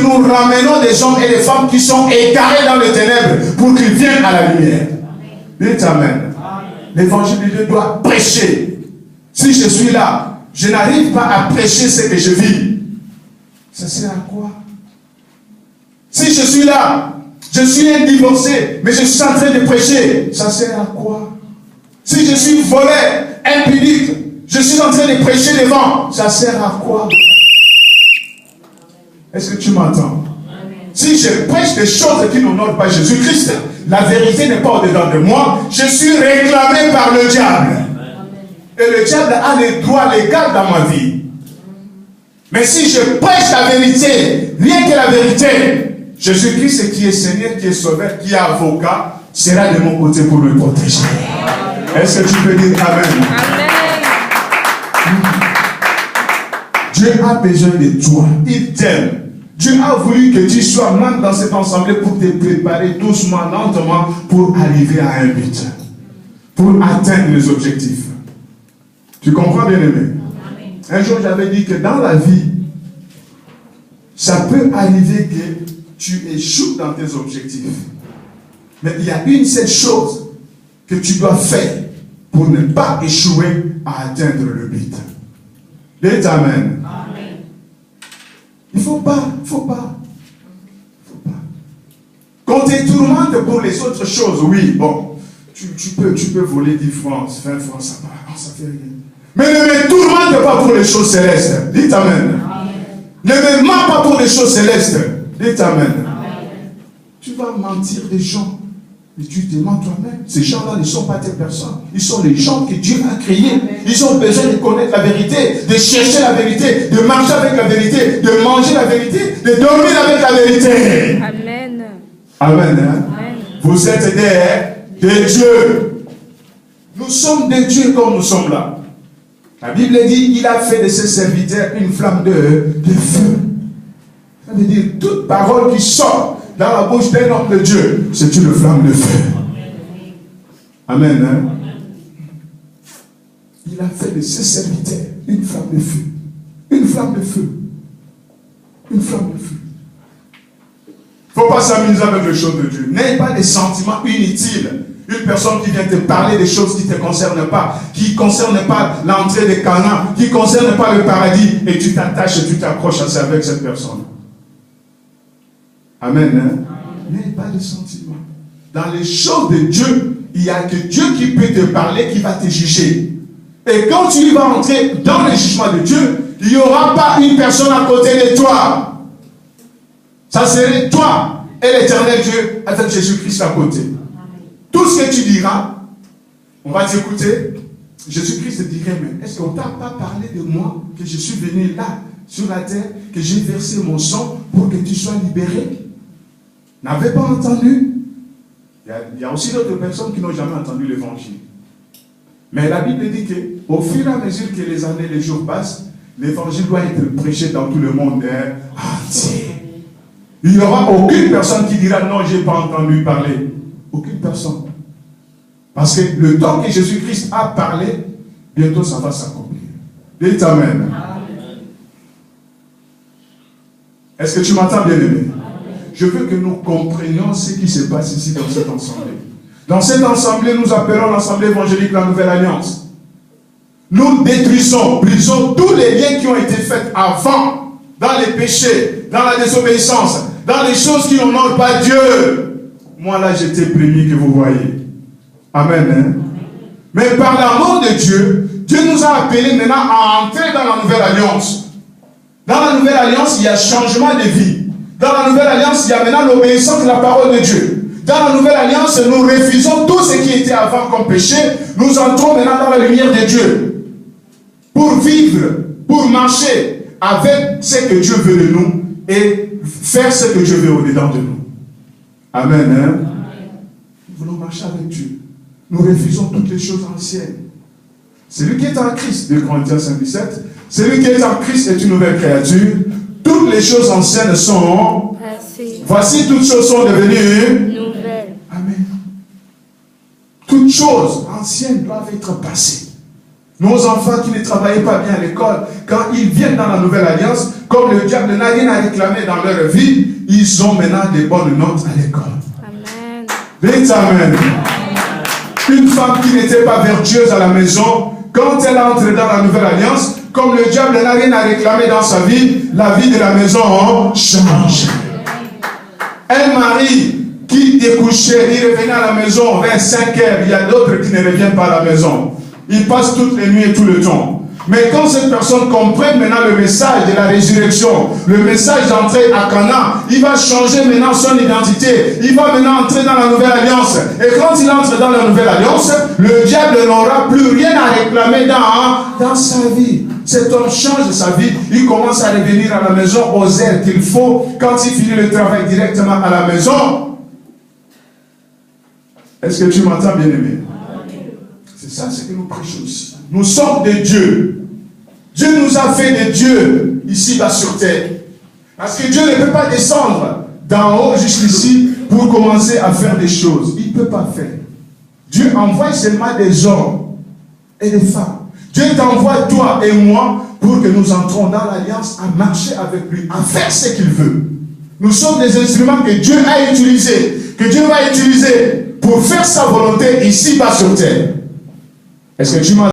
nous ramenons des hommes et des femmes qui sont égarés dans les ténèbres pour qu'ils viennent à la lumière. Dites Amen. L'évangile de Dieu doit prêcher. Si je suis là, je n'arrive pas à prêcher ce que je vis. Ça sert à quoi? Si je suis là, je suis un divorcé, mais je suis en train de prêcher, ça sert à quoi? Si je suis volé, impudique, je suis en train de prêcher devant, ça sert à quoi? Est-ce que tu m'entends? Si je prêche des choses qui n'honorent pas Jésus-Christ, la vérité n'est pas au-dedans de moi, je suis réclamé par le diable. Et le diable a les droits légaux dans ma vie. Mais si je prêche la vérité, rien que la vérité, Jésus-Christ qui est Seigneur, qui est Sauveur, qui est avocat, sera de mon côté pour me protéger. Est-ce que tu peux dire Amen? Amen. Dieu a besoin de toi. Il t'aime. Dieu a voulu que tu sois membre dans cette assemblée pour te préparer doucement, lentement, pour arriver à un but. Pour atteindre les objectifs. Tu comprends, bien-aimé? Un jour, j'avais dit que dans la vie, ça peut arriver que tu échoues dans tes objectifs. Mais il y a une seule chose que tu dois faire pour ne pas échouer à atteindre le but. Dites Amen. Amen. Il ne faut pas. Quand tu te tourmentes pour les autres choses, oui, bon, tu peux voler 10 francs, 20 francs, ça va, non, ça fait rien. Mais ne me tourmente pas pour les choses célestes. Dites Amen. Amen. Ne me mens pas pour les choses célestes. Dites Amen. Amen. Tu vas mentir des gens. Mais tu te mens toi-même. Ces gens-là ne sont pas tes personnes. Ils sont les gens que Dieu a créés. Ils ont besoin de connaître la vérité, de chercher la vérité, de marcher avec la vérité, de manger la vérité, de dormir avec la vérité. Amen. Amen. Hein? Amen. Vous êtes des dieux. Nous sommes des dieux comme nous sommes là. La Bible dit, il a fait de ses serviteurs une flamme de feu. Ça veut dire, toute parole qui sort dans la bouche d'un homme de Dieu, c'est une flamme de feu. Amen. Hein? Il a fait de ses serviteurs une flamme de feu. Une flamme de feu. Une flamme de feu. Il ne faut pas s'amuser avec les choses de Dieu. N'ayez pas des sentiments inutiles. Une personne qui vient te parler des choses qui ne te concernent pas, qui ne concernent pas l'entrée de Canaan, qui ne concernent pas le paradis, et tu t'attaches et tu t'accroches à ça avec cette personne. Amen. Hein? N'ayez pas de sentiments. Dans les choses de Dieu, il n'y a que Dieu qui peut te parler, qui va te juger. Et quand tu vas entrer dans le jugement de Dieu, il n'y aura pas une personne à côté de toi. Ça serait toi et l'éternel Dieu avec Jésus-Christ à côté. Tout ce que tu diras, on va t'écouter. Jésus-Christ te dirait, mais est-ce qu'on ne t'a pas parlé de moi, que je suis venu là, sur la terre, que j'ai versé mon sang pour que tu sois libéré? N'avez pas entendu? Il y a aussi d'autres personnes qui n'ont jamais entendu l'évangile. Mais la Bible dit qu'au fur et à mesure que les années, les jours passent, l'évangile doit être prêché dans tout le monde entier. Il n'y aura aucune personne qui dira, non, je n'ai pas entendu parler. Aucune personne. Parce que le temps que Jésus-Christ a parlé, bientôt ça va s'accomplir. Dites Amen. Est-ce que tu m'entends, bien-aimé? Je veux que nous comprenions ce qui se passe ici dans cette assemblée. Dans cette assemblée, nous appelons l'assemblée évangélique la Nouvelle Alliance. Nous détruisons, brisons tous les liens qui ont été faits avant, dans les péchés, dans la désobéissance, dans les choses qui n'honorent pas Dieu. Moi là, j'étais premier que vous voyez. Amen. Hein? Mais par l'amour de Dieu, Dieu nous a appelés maintenant à entrer dans la Nouvelle Alliance. Dans la Nouvelle Alliance, il y a changement de vie. Dans la Nouvelle Alliance, il y a maintenant l'obéissance de la parole de Dieu. Dans la Nouvelle Alliance, nous refusons tout ce qui était avant comme péché. Nous entrons maintenant dans la lumière de Dieu. Pour vivre, pour marcher avec ce que Dieu veut de nous et faire ce que Dieu veut au-dedans de nous. Amen. Hein? Nous voulons marcher avec Dieu. Nous refusons toutes les choses anciennes. Celui qui est en Christ, de Corinthiens 5:17, celui qui est en Christ est une nouvelle créature. Toutes les choses anciennes sont passées. Voici, toutes choses sont devenues nouvelles. Amen. Toutes choses anciennes doivent être passées. Nos enfants qui ne travaillaient pas bien à l'école, quand ils viennent dans la nouvelle alliance, comme le diable n'a rien à réclamer dans leur vie, ils ont maintenant des bonnes notes à l'école. Amen. Dites Amen. Une femme qui n'était pas vertueuse à la maison, quand elle entre dans la nouvelle alliance, comme le diable n'a rien à réclamer dans sa vie, la vie de la maison change. Un mari qui découchait, il revenait à la maison vers 5 heures, il y a d'autres qui ne reviennent pas à la maison. Ils passent toutes les nuits et tout le temps. Mais quand cette personne comprend maintenant le message de la résurrection, le message d'entrer à Canaan, il va changer maintenant son identité. Il va maintenant entrer dans la nouvelle alliance. Et quand il entre dans la nouvelle alliance, le diable n'aura plus rien à réclamer dans sa vie. Cet homme change sa vie. Il commence à revenir à la maison aux heures qu'il faut. Quand il finit le travail directement à la maison. Est-ce que tu m'entends, bien-aimé? C'est ça ce que nous prêchons ici. Nous sommes des dieux. Dieu nous a fait des dieux ici-bas sur terre. Parce que Dieu ne peut pas descendre d'en haut jusqu'ici pour commencer à faire des choses. Il ne peut pas faire. Dieu envoie seulement des hommes et des femmes. Dieu t'envoie toi et moi pour que nous entrons dans l'alliance à marcher avec lui, à faire ce qu'il veut. Nous sommes des instruments que Dieu a utilisés, que Dieu va utiliser pour faire sa volonté ici-bas sur terre. Est-ce que tu m'as